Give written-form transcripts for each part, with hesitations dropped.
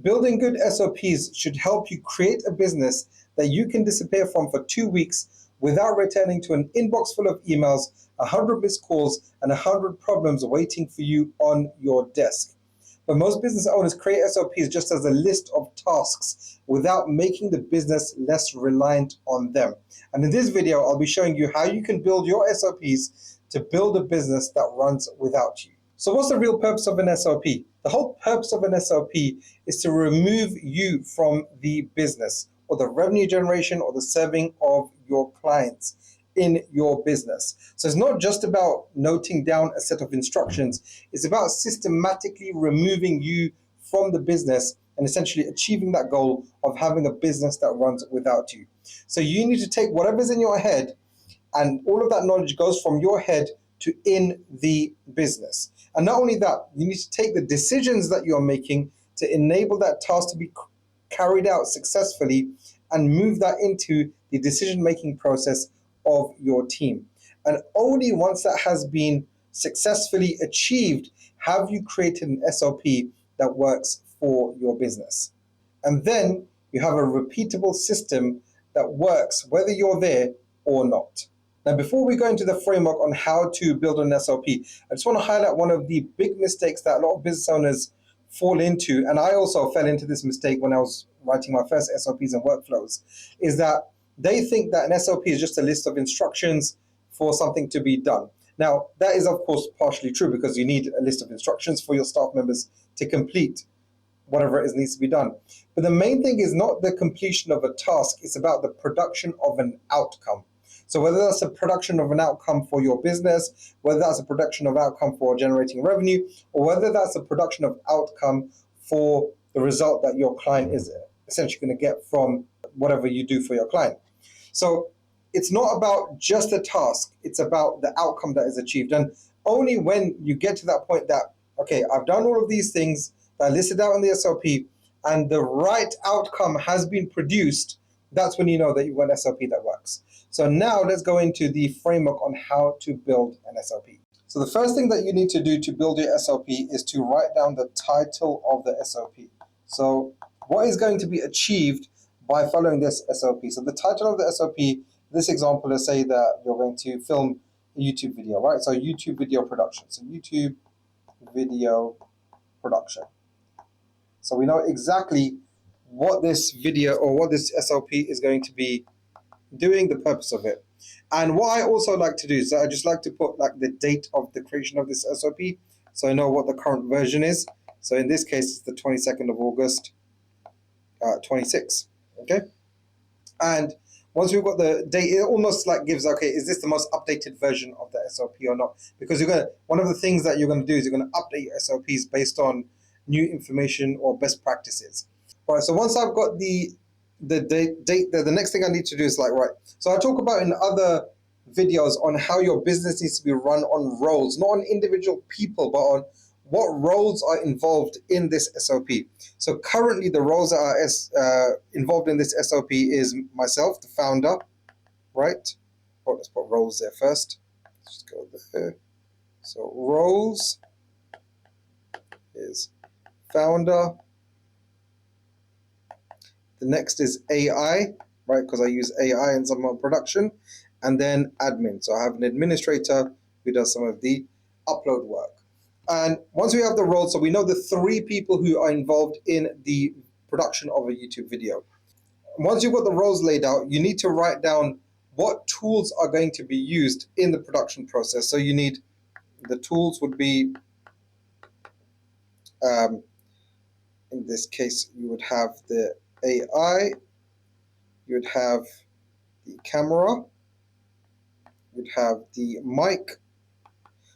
Building good SOPs should help you create a business that you can disappear from for 2 weeks without returning to an inbox full of emails, 100 missed calls, and 100 problems waiting for you on your desk. But most business owners create SOPs just as a list of tasks without making the business less reliant on them. And in this video, I'll be showing you how you can build your SOPs to build a business that runs without you. So what's the real purpose of an SOP? The whole purpose of an SOP is to remove you from the business or the revenue generation or the serving of your clients in your business. So it's not just about noting down a set of instructions, it's about systematically removing you from the business and essentially achieving that goal of having a business that runs without you. So you need to take whatever's in your head, and all of that knowledge goes from your head to in the business. And not only that, you need to take the decisions that you're making to enable that task to be carried out successfully and move that into the decision-making process of your team. And only once that has been successfully achieved have you created an SOP that works for your business. And then you have a repeatable system that works whether you're there or not. Now, before we go into the framework on how to build an SOP, I just want to highlight one of the big mistakes that a lot of business owners fall into, and I also fell into this mistake when I was writing my first SOPs and workflows, is that they think that an SOP is just a list of instructions for something to be done. Now, that is of course partially true because you need a list of instructions for your staff members to complete whatever it is needs to be done. But the main thing is not the completion of a task, it's about the production of an outcome. So whether that's a production of an outcome for your business, whether that's a production of outcome for generating revenue, or whether that's a production of outcome for the result that your client is essentially going to get from whatever you do for your client. So it's not about just a task, it's about the outcome that is achieved. And only when you get to that point that, okay, I've done all of these things that are listed out in the SOP and the right outcome has been produced, that's when you know that you've got an SOP that works. So now let's go into the framework on how to build an SOP. So the first thing that you need to do to build your SOP is to write down the title of the SOP. So what is going to be achieved by following this SOP? So the title of the SOP, this example, let's say that you're going to film a YouTube video, right? So YouTube video production. So YouTube video production. So we know exactly what this video or what this SOP is going to be doing, the purpose of it. And what I also like to do is I just like to put like the date of the creation of this SOP so I know what the current version is. So in this case it's the 22nd of August 26, okay? And once we've got the date, it almost like gives, okay, is this the most updated version of the SOP or not? Because one of the things that you're going to do is you're going to update your SOPs based on new information or best practices. All right, so once I've got the date, the next thing I need to do is like, right, so I talk about in other videos on how your business needs to be run on roles, not on individual people, but on what roles are involved in this SOP. So currently the roles that are involved in this SOP is myself, the founder, right? Oh, let's put roles there first. Let's just go there. So roles is founder. The next is AI, right? Because I use AI in some of my production. And then admin. So I have an administrator who does some of the upload work. And once we have the roles, so we know the 3 people who are involved in the production of a YouTube video. Once you've got the roles laid out, you need to write down what tools are going to be used in the production process. So you need, the tools would be, in this case, you would have the AI, you would have the camera, you'd have the mic.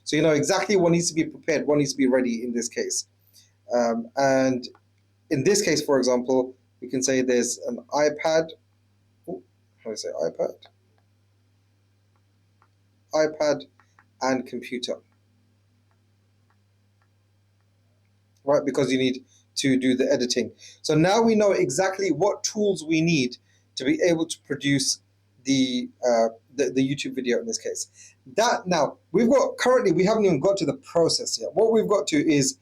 So you know exactly what needs to be prepared, what needs to be ready in this case. And in this case, for example, we can say there's an iPad. Ooh, how do I say iPad? iPad and computer. Right, because you need to do the editing. So now we know exactly what tools we need to be able to produce the YouTube video in this case. That now we've got, currently we haven't even got to the process yet. What we've got to is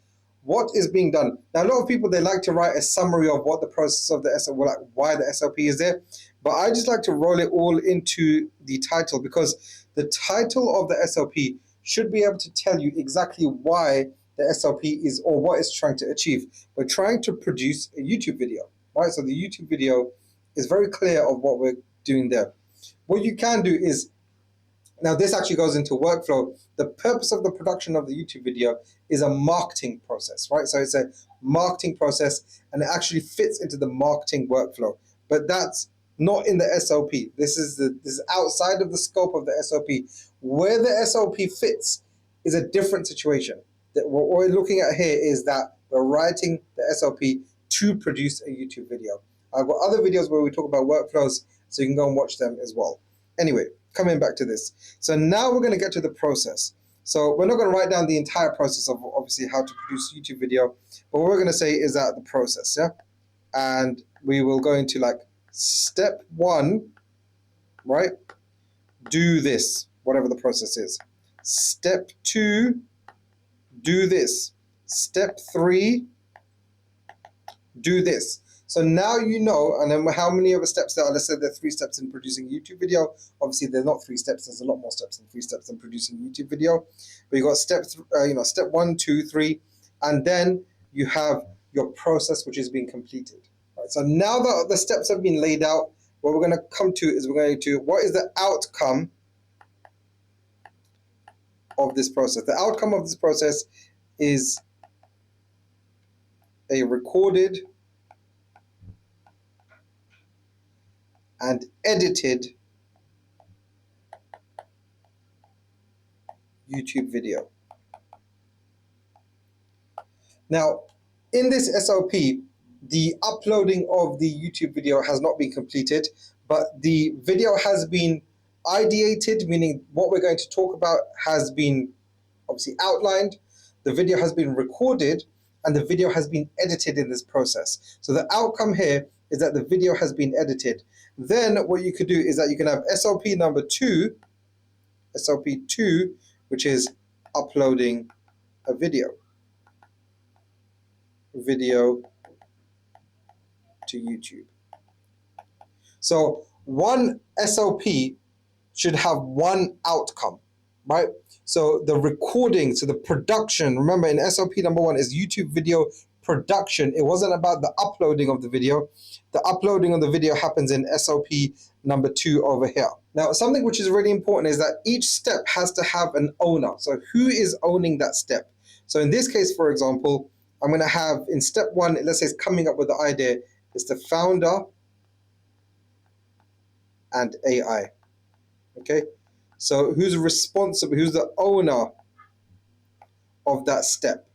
what is being done. Now, a lot of people, they like to write a summary of what the process of the SOP, like why the SOP is there, but I just like to roll it all into the title, because the title of the SOP should be able to tell you exactly why the SOP is, or what it's trying to achieve. We're trying to produce a YouTube video, right? So the YouTube video is very clear of what we're doing there. What you can do is, now this actually goes into workflow. The purpose of the production of the YouTube video is a marketing process, right? So it's a marketing process, and it actually fits into the marketing workflow. But that's not in the SOP. This is outside of the scope of the SOP. Where the SOP fits is a different situation. That what we're looking at here is that we're writing the SOP to produce a YouTube video. I've got other videos where we talk about workflows, so you can go and watch them as well. Anyway, coming back to this. So now we're going to get to the process. So we're not going to write down the entire process of obviously how to produce a YouTube video, but what we're going to say is that the process, yeah? And we will go into like step 1, right? Do this, whatever the process is. Step 2, do this. Step 3, do this. So now you know, and then how many other steps there are. Let's say there are 3 steps in producing a YouTube video. Obviously, there's not 3 steps. There's a lot more steps than 3 steps in producing a YouTube video. But you got step 1, 2, 3, and then you have your process, which is being completed. Right? So now that the steps have been laid out, what we're going to come to is we're going to, what is the outcome of this process? The outcome of this process is a recorded and edited YouTube video. Now, in this SOP, the uploading of the YouTube video has not been completed, but the video has been ideated, meaning what we're going to talk about has been obviously outlined, the video has been recorded, and the video has been edited in this process. So the outcome here is that the video has been edited. Then what you could do is that you can have SOP number 2, SOP 2, which is uploading a video to YouTube. So one SOP should have one outcome, right? So the recording, so the production, remember in SOP number 1 is YouTube video production. It wasn't about the uploading of the video. The uploading of the video happens in SOP number 2 over here. Now, something which is really important is that each step has to have an owner. So who is owning that step? So in this case, for example, I'm going to have in step 1, let's say it's coming up with the idea, it's the founder and AI. Okay, so who's responsible, who's the owner of that step?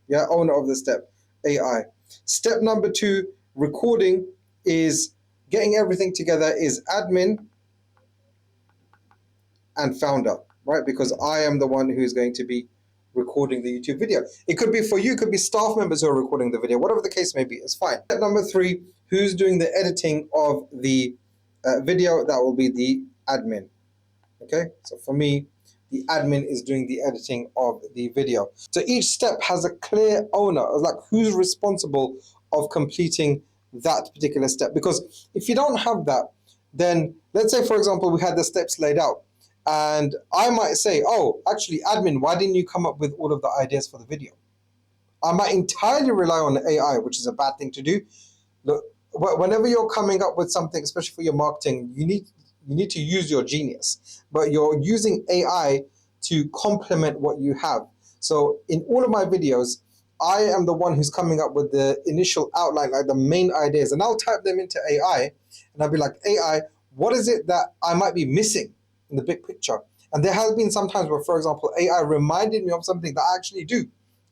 Yeah, owner of the step, AI. Step number 2, recording, is getting everything together, is admin and founder, right? Because I am the one who's going to be recording the YouTube video. It could be for you, it could be staff members who are recording the video, whatever the case may be, it's fine. Step number 3, who's doing the editing of the video? That will be the admin. Okay, so for me, the admin is doing the editing of the video. So each step has a clear owner, like who's responsible of completing that particular step. Because if you don't have that, then let's say, for example, we had the steps laid out, and I might say, oh, actually, admin, why didn't you come up with all of the ideas for the video? I might entirely rely on AI, which is a bad thing to do. Look, whenever you're coming up with something, especially for your marketing, you need to use your genius, but you're using AI to complement what you have. So in all of my videos, I am the one who's coming up with the initial outline, like the main ideas, and I'll type them into AI, and I'll be like, AI, what is it that I might be missing in the big picture? And there has been some times where, for example, AI reminded me of something that I actually do,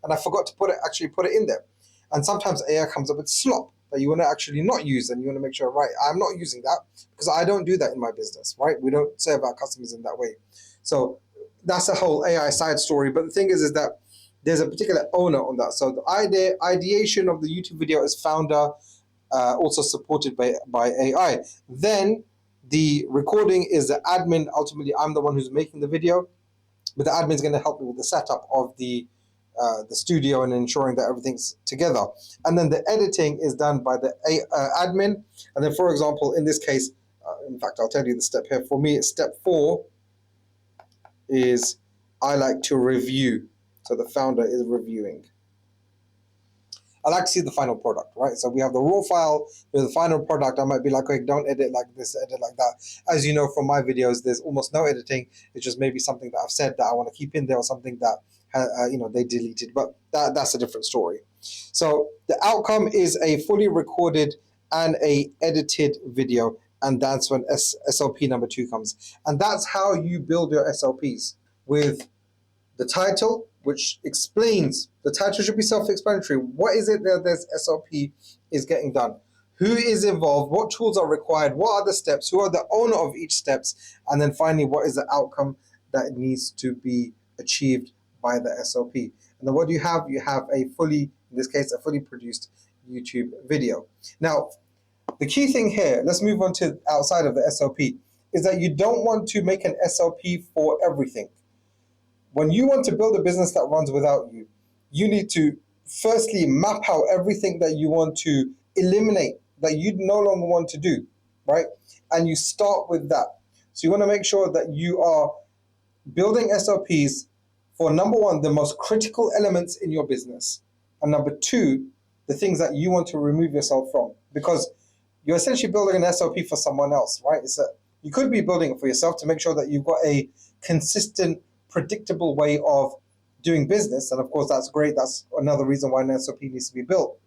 and I forgot to put it in there. And sometimes AI comes up with slop that you want to actually not use, and you want to make sure, right, I'm not using that because I don't do that in my business, right? We don't serve our customers in that way. So that's a whole AI side story. But the thing is that there's a particular owner on that. So the ideation of the YouTube video is founder, also supported by AI. Then the recording is the admin. Ultimately, I'm the one who's making the video, but the admin is going to help me with the setup of the the studio and ensuring that everything's together. And then the editing is done by the admin. And then, for example, in this case, in fact, I'll tell you the step here. For me, it's step 4 is I like to review. So the founder is reviewing. I like to see the final product, right? So we have the raw file, there's the final product. I might be like, okay, don't edit like this, edit like that. As you know from my videos, there's almost no editing. It's just maybe something that I've said that I want to keep in there, or something that they deleted. But that's a different story. So the outcome is a fully recorded and a edited video, and that's when SOP number 2 comes. And that's how you build your SOPs, with the title, which explains, the title should be self-explanatory. What is it that this SOP is getting done? Who is involved? What tools are required? What are the steps? Who are the owner of each steps? And then finally, what is the outcome that needs to be achieved by the SOP? And then what do you have? You have a fully, in this case, a fully produced YouTube video. Now, the key thing here, let's move on to outside of the SOP, is that you don't want to make an SOP for everything. When you want to build a business that runs without you, you need to firstly map out everything that you want to eliminate, that you no longer want to do, right? And you start with that. So you want to make sure that you are building SOPs for, number 1, the most critical elements in your business, and number 2, the things that you want to remove yourself from, because you're essentially building an SOP for someone else, right? You could be building it for yourself to make sure that you've got a consistent, predictable way of doing business. And of course, that's great. That's another reason why an SOP needs to be built.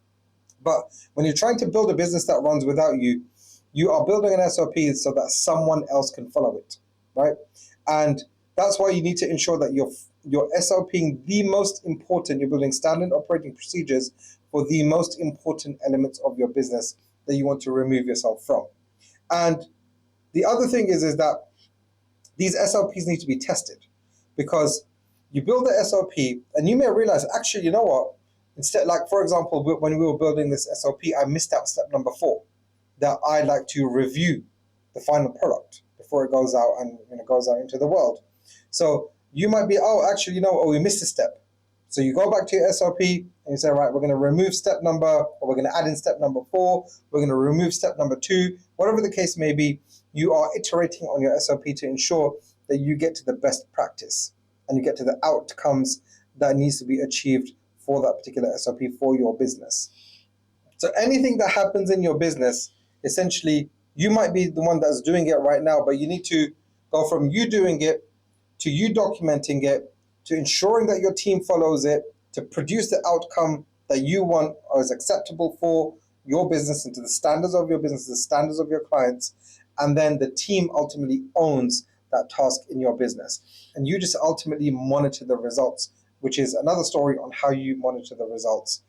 But when you're trying to build a business that runs without you, you are building an SOP so that someone else can follow it, right? And that's why you need to ensure that you're SOPing the most important, you're building standard operating procedures for the most important elements of your business that you want to remove yourself from. And the other thing is that these SOPs need to be tested, because you build the SOP and you may realize, actually, you know what? Instead, like for example, when we were building this SOP, I missed out step number 4, that I like to review the final product before it goes out and goes out into the world. So you might be, we missed a step. So you go back to your SOP and you say, right, we're going to remove step number, or we're going to add in step number 4, we're going to remove step number 2, whatever the case may be. You are iterating on your SOP to ensure that you get to the best practice and you get to the outcomes that needs to be achieved for that particular SOP for your business. So anything that happens in your business, essentially, you might be the one that's doing it right now, but you need to go from you doing it to you documenting it, to ensuring that your team follows it, to produce the outcome that you want or is acceptable for your business and to the standards of your business, the standards of your clients. And then the team ultimately owns that task in your business. And you just ultimately monitor the results, which is another story on how you monitor the results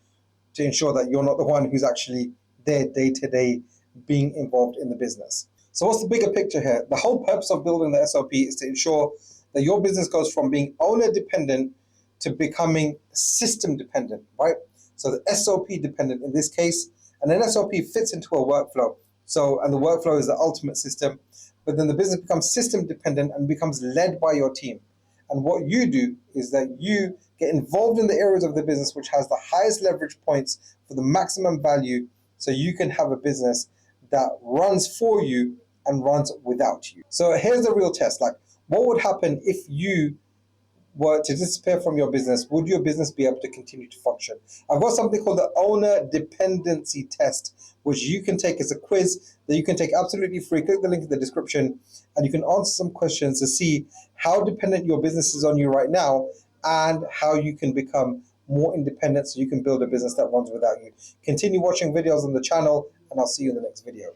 to ensure that you're not the one who's actually there day to day being involved in the business. So what's the bigger picture here? The whole purpose of building the SOP is to ensure that your business goes from being owner dependent to becoming system dependent, right? So the SOP dependent in this case, and an SOP fits into a workflow. So, and the workflow is the ultimate system, but then the business becomes system dependent and becomes led by your team. And what you do is that you get involved in the areas of the business which has the highest leverage points for the maximum value, so you can have a business that runs for you and runs without you. So here's the real test. Like, what would happen if you were to disappear from your business? Would your business be able to continue to function? I've got something called the owner dependency test, which you can take as a quiz that you can take absolutely free. Click the link in the description and you can answer some questions to see how dependent your business is on you right now and how you can become more independent so you can build a business that runs without you. Continue watching videos on the channel and I'll see you in the next video.